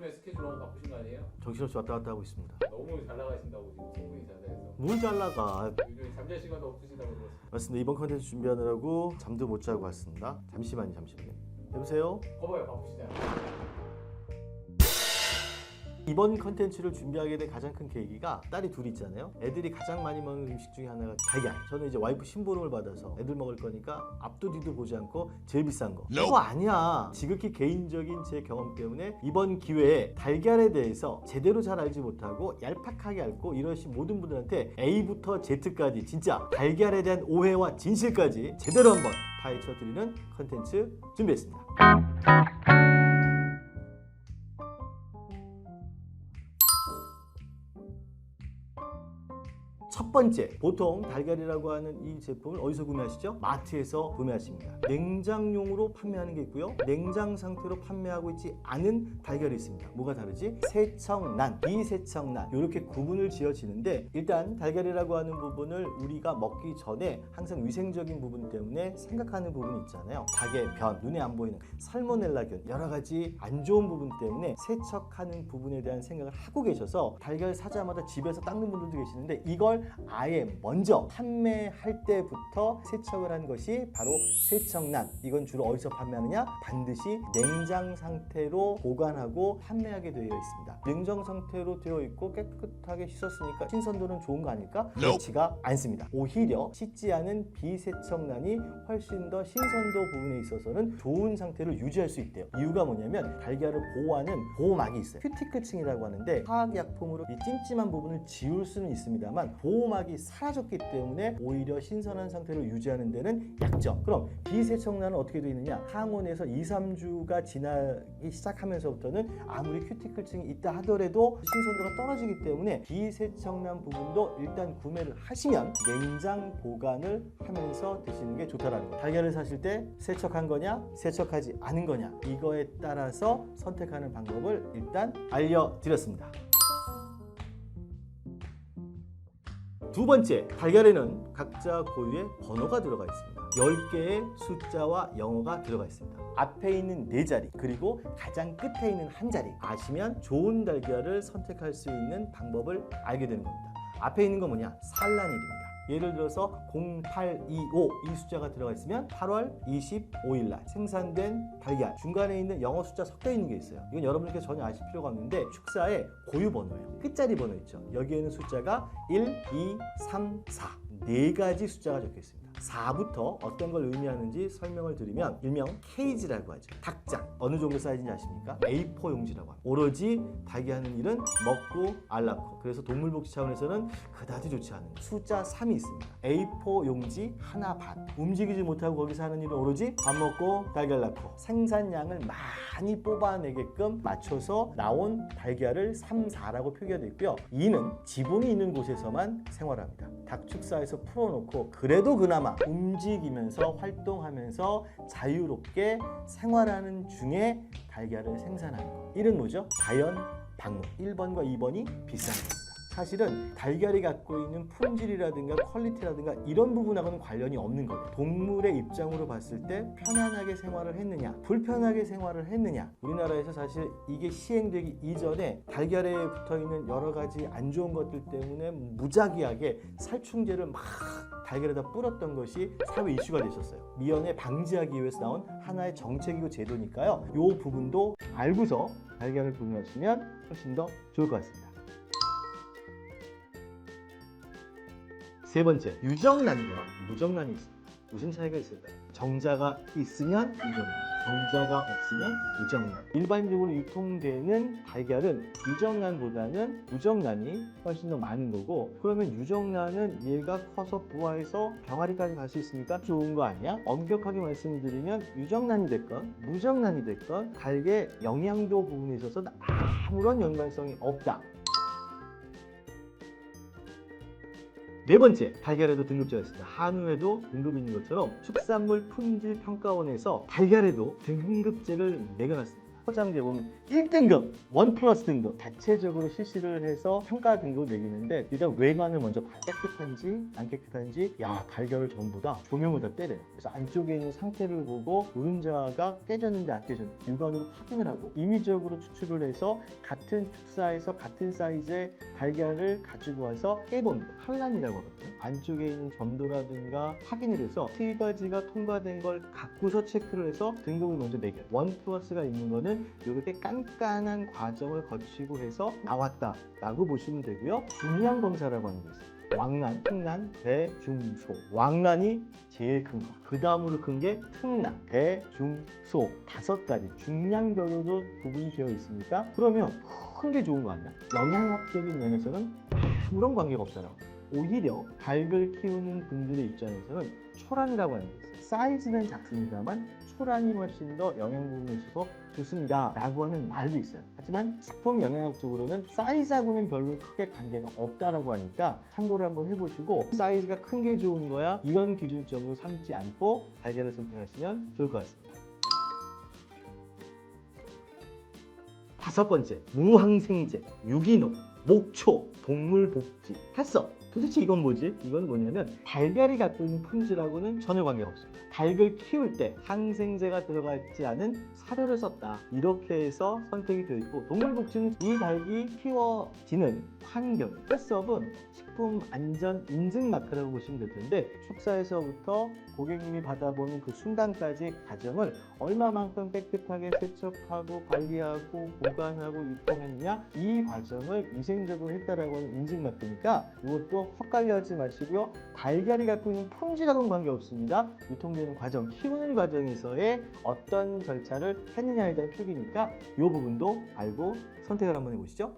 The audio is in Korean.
요즘에 스케줄 너무 바쁘신 거 아니에요? 정신없이 왔다 갔다 하고 있습니다. 너무 잘 나가신다고 지금 충분히 잘 나가서 뭘 잘 나가. 요즘에 잠잘 시간도 없으시다고 들었어요. 맞습니다. 이번 컨텐츠 준비하느라고 잠도 못 자고 왔습니다. 잠시만요. 여보세요? 거봐요, 바쁘시잖아요. 이번 컨텐츠를 준비하게 된 가장 큰 계기가 딸이 둘이 있잖아요. 애들이 가장 많이 먹는 음식 중에 하나가 달걀. 저는 이제 와이프 심부름을 받아서 애들 먹을 거니까 앞도 뒤도 보지 않고 제일 비싼 거. 그거 아니야. 지극히 개인적인 제 경험 때문에 이번 기회에 달걀에 대해서 제대로 잘 알지 못하고 얄팍하게 앓고 이러신 모든 분들한테 A부터 Z까지 진짜 달걀에 대한 오해와 진실까지 제대로 한번 파헤쳐 드리는 컨텐츠 준비했습니다. 첫 번째, 보통 달걀이라고 하는 이 제품을 어디서 구매하시죠? 마트에서 구매하십니다. 냉장용으로 판매하는 게 있고요. 냉장 상태로 판매하고 있지 않은 달걀이 있습니다. 뭐가 다르지? 세척난, 비세척난 이렇게 구분을 지어지는데 일단 달걀이라고 하는 부분을 우리가 먹기 전에 항상 위생적인 부분 때문에 생각하는 부분이 있잖아요. 닭의 변, 눈에 안 보이는 살모넬라균 여러 가지 안 좋은 부분 때문에 세척하는 부분에 대한 생각을 하고 계셔서 달걀 사자마자 집에서 닦는 분들도 계시는데 이걸 아예 먼저 판매할 때부터 세척을 한 것이 바로 세척난. 이건 주로 어디서 판매하느냐? 반드시 냉장 상태로 보관하고 판매하게 되어 있습니다. 냉장 상태로 되어 있고 깨끗하게 씻었으니까 신선도는 좋은 거 아닐까? 그렇지가 않습니다. 오히려 씻지 않은 비세척난이 훨씬 더 신선도 부분에 있어서는 좋은 상태를 유지할 수 있대요. 이유가 뭐냐면 달걀을 보호하는 보호막이 있어요. 큐티클층이라고 하는데 화학약품으로 이 찜찜한 부분을 지울 수는 있습니다만 보호막이 사라졌기 때문에 오히려 신선한 상태를 유지하는 데는 약점. 그럼 비세척란은 어떻게 되어 있느냐? 항온에서 2, 3주가 지나기 시작하면서부터는 아무리 큐티클층이 있다 하더라도 신선도가 떨어지기 때문에 비세척란 부분도 일단 구매를 하시면 냉장 보관을 하면서 드시는 게 좋다라는 거예요. 달걀을 사실 때 세척한 거냐 세척하지 않은 거냐 이거에 따라서 선택하는 방법을 일단 알려드렸습니다. 두 번째, 달걀에는 각자 고유의 번호가 들어가 있습니다. 10개의 숫자와 영어가 들어가 있습니다. 앞에 있는 4자리 그리고 가장 끝에 있는 한 자리 아시면 좋은 달걀을 선택할 수 있는 방법을 알게 되는 겁니다. 앞에 있는 건 뭐냐? 산란일입니다. 예를 들어서 0825 이 숫자가 들어가 있으면 8월 25일 날 생산된 달걀. 중간에 있는 영어 숫자 섞여 있는 게 있어요. 이건 여러분들께 전혀 아실 필요가 없는데 축사의 고유 번호예요. 끝자리 번호 있죠. 여기에는 숫자가 1, 2, 3, 4 4가지 숫자가 적혀 있습니다. 4부터 어떤 걸 의미하는지 설명을 드리면 일명 케이지라고 하죠. 닭장. 어느 정도 사이즈인지 아십니까? A4 용지라고 합니다. 오로지 닭이 하는 일은 먹고 앓고. 그래서 동물복지 차원에서는 그다지 좋지 않은 숫자 3이 있습니다. A4 용지 하나 반. 움직이지 못하고 거기서 하는 일은 오로지 밥 먹고 달걀 낳고. 생산량을 많이 뽑아내게끔 맞춰서 나온 달걀을 3, 4라고 표기가 되어 있고요. 2는 지붕이 있는 곳에서만 생활합니다. 닭 축사에서 풀어놓고 그래도 그나마 움직이면서 활동하면서 자유롭게 생활하는 중에 달걀을 생산하는 것. 이는 뭐죠? 자연 방문. 1번과 2번이 비싼 겁니다. 사실은 달걀이 갖고 있는 품질이라든가 퀄리티라든가 이런 부분하고는 관련이 없는 거예요. 동물의 입장으로 봤을 때 편안하게 생활을 했느냐 불편하게 생활을 했느냐. 우리나라에서 사실 이게 시행되기 이전에 달걀에 붙어있는 여러 가지 안 좋은 것들 때문에 무작위하게 살충제를 막 달걀에다 뿌렸던 것이 사회 이슈가 되셨어요. 미연에 방지하기 위해서 나온 하나의 정책이고 제도니까요. 이 부분도 알고서 달걀을 구매하시면 훨씬 더 좋을 것 같습니다. 세 번째, 유정란과 무정란이 있습니다. 무슨 차이가 있을까요? 정자가 있으면 유정란, 정자가 없으면 무정란. 일반적으로 유통되는 달걀은 유정란보다는 무정란이 훨씬 더 많은 거고, 그러면 유정란은 얘가 커서 부화해서 병아리까지 갈 수 있으니까 좋은 거 아니야? 엄격하게 말씀드리면 유정란이 됐건 무정란이 됐건 달걀 영양도 부분에 있어서는 아무런 연관성이 없다. 네 번째, 달걀에도 등급제가 있습니다. 한우에도 등급이 있는 것처럼 축산물 품질평가원에서 달걀에도 등급제를 매겨놨습니다. 포장지에 보면 1등급, 원 플러스 등급 자체적으로 실시를 해서 평가 등급을 매기는데 일단 외관을 먼저 깨끗한지 안 깨끗한지 달걀을 전부 다 조명을 다 때려요. 그래서 안쪽에 있는 상태를 보고 노른자가 깨졌는지 안 깨졌는지 육안으로 확인을 하고 임의적으로 추출을 해서 같은 축사에서 같은 사이즈의 달걀을 가지고 와서 깨봅니다. 환란이라고 하거든요. 안쪽에 있는 점도라든가 확인을 해서 세 가지가 통과된 걸 갖고서 체크를 해서 등급을 먼저 매겨요. 원 플러스가 있는 거는 이렇게 깐깐한 과정을 거치고 해서 나왔다라고 보시면 되고요. 중량 검사라고 하는 게 있어요. 왕란, 특란, 대, 중, 소. 왕란이 제일 큰 거. 그 다음으로 큰 게 특란, 대, 중, 소. 5가지 중량별로도 구분이 되어 있으니까 그러면 큰 게 좋은 거 아니야? 영양학적인 면에서는 아무런 관계가 없잖아. 오히려 닭을 키우는 분들의 입장에서는 초란이라고 하는 게 있어요. 사이즈는 작습니다만 초란이 훨씬 더 영양 부분에 있어서 좋습니다 라고 하는 말도 있어요. 하지만 식품 영양학적으로는 사이즈하고는 별로 크게 관계가 없다라고 하니까 참고를 한번 해보시고 사이즈가 큰 게 좋은 거야 이건 기준점으로 삼지 않고 달걀을 선택하시면 좋을 것 같습니다. 5번째, 무항생제, 유기농, 목초, 동물복지 했어. 도대체 이건 뭐지? 이건 뭐냐면 달걀이 갖고 있는 품질하고는 전혀 관계가 없습니다. 닭을 키울 때 항생제가 들어가 있지 않은 사료를 썼다. 이렇게 해서 선택이 되어 있고 동물복지는 이 닭이 키워지는 환경, 펫업은 식품 안전 인증 마크라고 보시면 될 텐데 축사에서부터 고객님이 받아보는 그 순간까지 과정을 얼마만큼 깨끗하게 세척하고 관리하고 보관하고 유통했냐 이 과정을 위생적으로 했다라고 하는 인증 마크니까 이것도 헛갈려하지 마시고요. 달걀이 갖고 있는 품질하고는 관계없습니다. 유통되는 과정, 키우는 과정에서의 어떤 절차를 했느냐에 대한 표기니까 이 부분도 알고 선택을 한번 해보시죠.